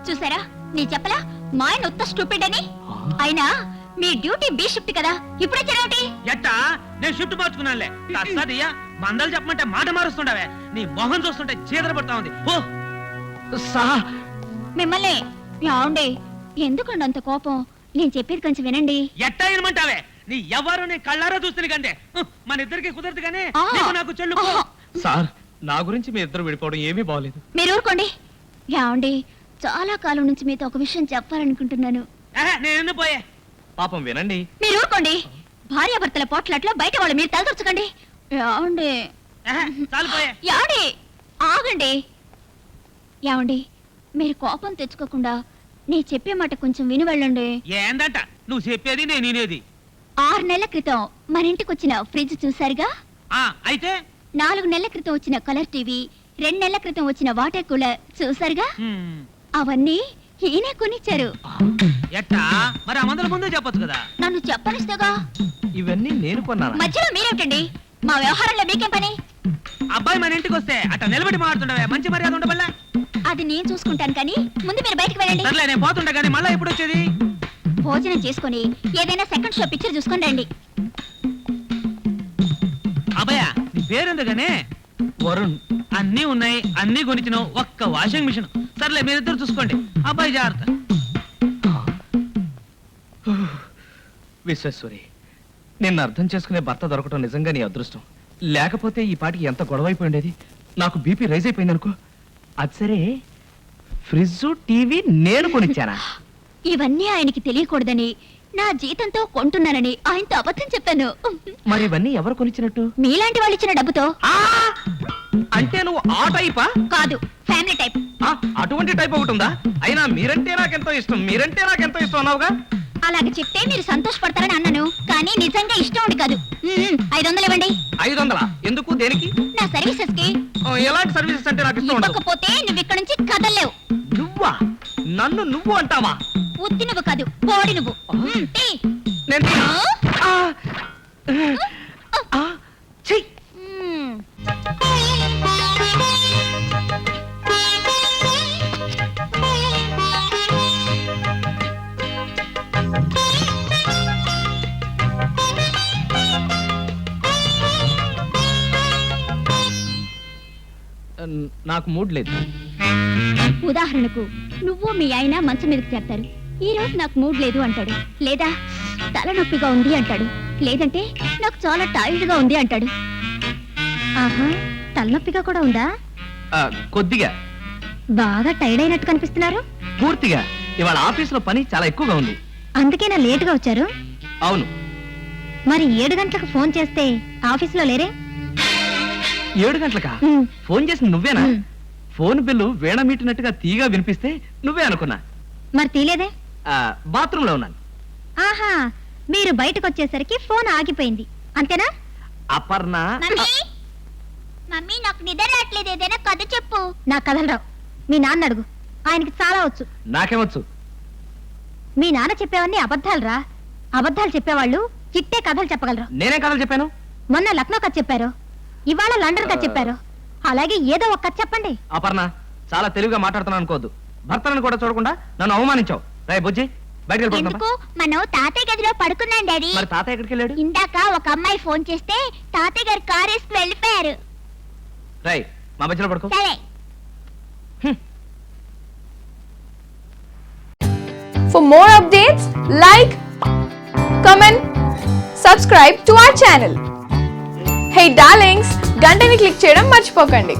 చూసారా నీ చెప్పలా మా ఆయన ఉత్త స్టూపిడ్ అని. అయినా మీ డ్యూటీ బి షిఫ్ట్ కదా, ఇప్పుడే చెరవటి ఎట్టా నేను షిఫ్ట్ మార్చుకున్నానులే. తస్సదియ్యా మందలు చెప్పమంటే మాట మారుస్తుండవే. నీ మొహం చూస్తుంటే చీదర పడతా ఉంది. మిమ్మల్ని ఏమండి ఎందుకండి అంత కోపం? నేను చెప్పేది కొంచెం వినండి. ఎట్టా వినమంటావే? నీ ఎవరు నీ కళ్ళారా చూస్తుంది కంటే మన ఇద్దరికి కుదరదు కానీ నాకు చెల్లు. సార్ నా గురించి మీ ఇద్దరు విడిపోవడం ఏమీ బాగలేదు. మీరు ఊరుకోండి. ఏమండి చాలా కాలం నుంచి మీతో ఒక విషయం చెప్పాలనుకుంటున్నాను. నేను పోయే పాపం వినండి. మీరు ఊరుకోండి. భార్యాభర్తల పోట్లాట్లో బయట వాళ్ళు మీరు తలదొచ్చకండి. ఏమండి చాలు పోయే. ఏమండి ఆగండి. ఏమండి మీరు కోపం తెచ్చుకోకుండా నీ చెప్పే మాట కొంచెం విని వెళ్ళండి. ఏందంట నువ్వు చెప్పేది నేను వినేది? 6 నెలల క్రితం మన ఇంటికి వచ్చిన ఫ్రిడ్జ్ చూసారుగా. అయితే 4 నెలల క్రితం వచ్చిన కలర్ టీవీ, 2 నెలల క్రితం వచ్చిన వాటర్ కూలర్ చూసారుగా. అవన్నీ ఈయనే కొనిచ్చారు. ఎట్టా మరి ఆ మందుల ముందే చెప్పొచ్చు కదా. నన్ను చెప్పనిస్తేగా. ఇవన్నీ నేను కొన్నాను. మధ్యలో మీరేమిటండి? మా వ్యవహారంలో మీకేం పని? అబ్బాయి మన ఇంటికి వస్తే అట్ట నిలబడి మాట్లాడుతుండవే. మంచి మర్యాద ఉండబల్లా. అది నేను చూసుకుంటాను కానీ ముందు మీరు బయటకు వెళ్ళండి. సర్లే నేను పోతుంటా కానీ మళ్ళీ ఎప్పుడు వచ్చేది? భోజనం చేసుకుని ఏదైనా సెకండ్ షో పిక్చర్ చూసుకొని రండి. అబ్బాయా నీ పేరెందుకనే? వరుణ్. అన్నీ ఉన్నాయి, అన్నీ కొనిచ్చినావు, ఒక్క వాషింగ్ మిషన్. సర్లే మీరిద్దరు చూసుకోండి. అబ్బాయి జాగ్రత్త. విశ్వేశ్వరి, నిన్ను అర్థం చేసుకునే భర్త దొరకటం నిజంగా నీ అదృష్టం. లేకపోతే ఈ పాటికి ఎంత గొడవైపోయి ఉండేది. నాకు బీపీ రైజ్ అయిపోయింది అనుకో. అది సరే, ఫ్రిడ్జ్ టీవీ నేను కొనిచ్చానా? ఇవన్నీ ఆయనకి తెలియకూడదని నా జీతంతో కొంటున్నానని ఆయనతో అబద్ధం చెప్పాను. మరి ఇవన్నీ ఎవరు కొనిచ్చినట్టు? మీలాంటి వాళ్ళు ఇచ్చిన డబ్బుతో. అంటే నువ్వు ఆ టైపా? కాదు, ఫ్యామిలీ టైప్. అటువంటి టైప్ ఒకటి ఉందా? అయినా మీరంటే నాకెంతో ఇష్టం, మీరంటే నాకెంతో ఇష్టం అన్నావుగా. అలాగే చెప్తే మీరు సంతోషపడతారని అన్నాను, కానీ నిజంగా ఇష్టం ఉండి కాదు. 500 ఇవ్వండి. 500? ఎందుకు, దేనికి? నా సర్వీసెస్ కి. ఎలాంటి సర్వీసెస్ అంటే నాకు ఇష్టం ఉండదు. ఇవ్వకపోతే నువ్వు ఇక్కడ నుంచి కదలలేవు. నువ్వా? నన్ను నువ్వు అంటావా? ఉత్తి నువ్వు కాదు, బోడి నువ్వు. నేను నాకు మూడ్ లేదు. ఉదాహరణకు నువ్వు మీ ఆయన మంచం మీదకి చేస్తారు. ఈ రోజు నాకు మూడ్ లేదు అంటాడు, లేదా తలనొప్పిగా ఉంది అంటాడు, లేదంటే నాకు చాలా టైర్డ్ గా ఉంది అంటాడు. ఆహా, తలనొప్పిగా కూడా ఉందా? కొద్దిగా. బాగా టైర్డ్ అయినట్టు కనిపిస్తున్నారు. పూర్తిగా. ఇవాళ ఆఫీసులో పని చాలా ఎక్కువగా ఉంది. అందుకేనా లేటుగా వచ్చారు? అవును. మరి 7 గంటలకు ఫోన్ చేస్తే ఆఫీసులో లేరే? 7 గంటలకా? ఫోన్ చేసి నువ్వేనా? ఫోన్ బిల్లు వీణ మీటినట్టుగా తీగా వినిపిస్తే నువ్వే అనుకున్నా. మరి తీలేదే? బాత్రూమ్ లో ఉన్నాను. ఆహా, మీరు బయటకు వచ్చేసరికి ఫోన్ ఆగిపోయింది అంతేనా? అపర్ణ. మమ్మీ నాకు నిద్ర రావట్లేదు, ఏదైనా కథ చెప్పు. నాకు కథలు రావు, మీ నాన్న అడుగు, ఆయనకి చాలా వచ్చు. నాకేమొచ్చు? మీ నాన్న చెప్పేవన్నీ అబద్ధాలు రా. అబద్ధాలు చెప్పేవాళ్ళు చిట్టే కథలు చెప్పగలరు. నేనే కథలు చెప్పాను? మొన్న లక్నో కథ చెప్పారు, ఇవాళ లండన్ కథ చెప్పారు. అలాగే ఏదో ఒక కథ చెప్పండి. అపర్ణ, చాలా తెలివిగా మాట్లాడుతున్నాను అనుకోవద్దు. భర్తలను కూడా చూడకుండా నన్ను అవమానించావు. రాయ్ బుజ్జి, బయటికి ఎందుకు? మనం తాతయ్య గదిలో పడుకున్నాం డాడీ. మరి తాతయ్య ఎక్కడికి వెళ్ళాడు? ఇందాక ఒక అమ్మాయి ఫోన్ చేస్తే తాతయ్య గారు కారు వేసుకు వెళ్ళిపోయారు. రాయ్, మా మధ్యలో పడుకో. సరే. For more updates, like, comment, subscribe to our channel. Hey darlings, గంటని click చేయడం మర్చిపోకండి.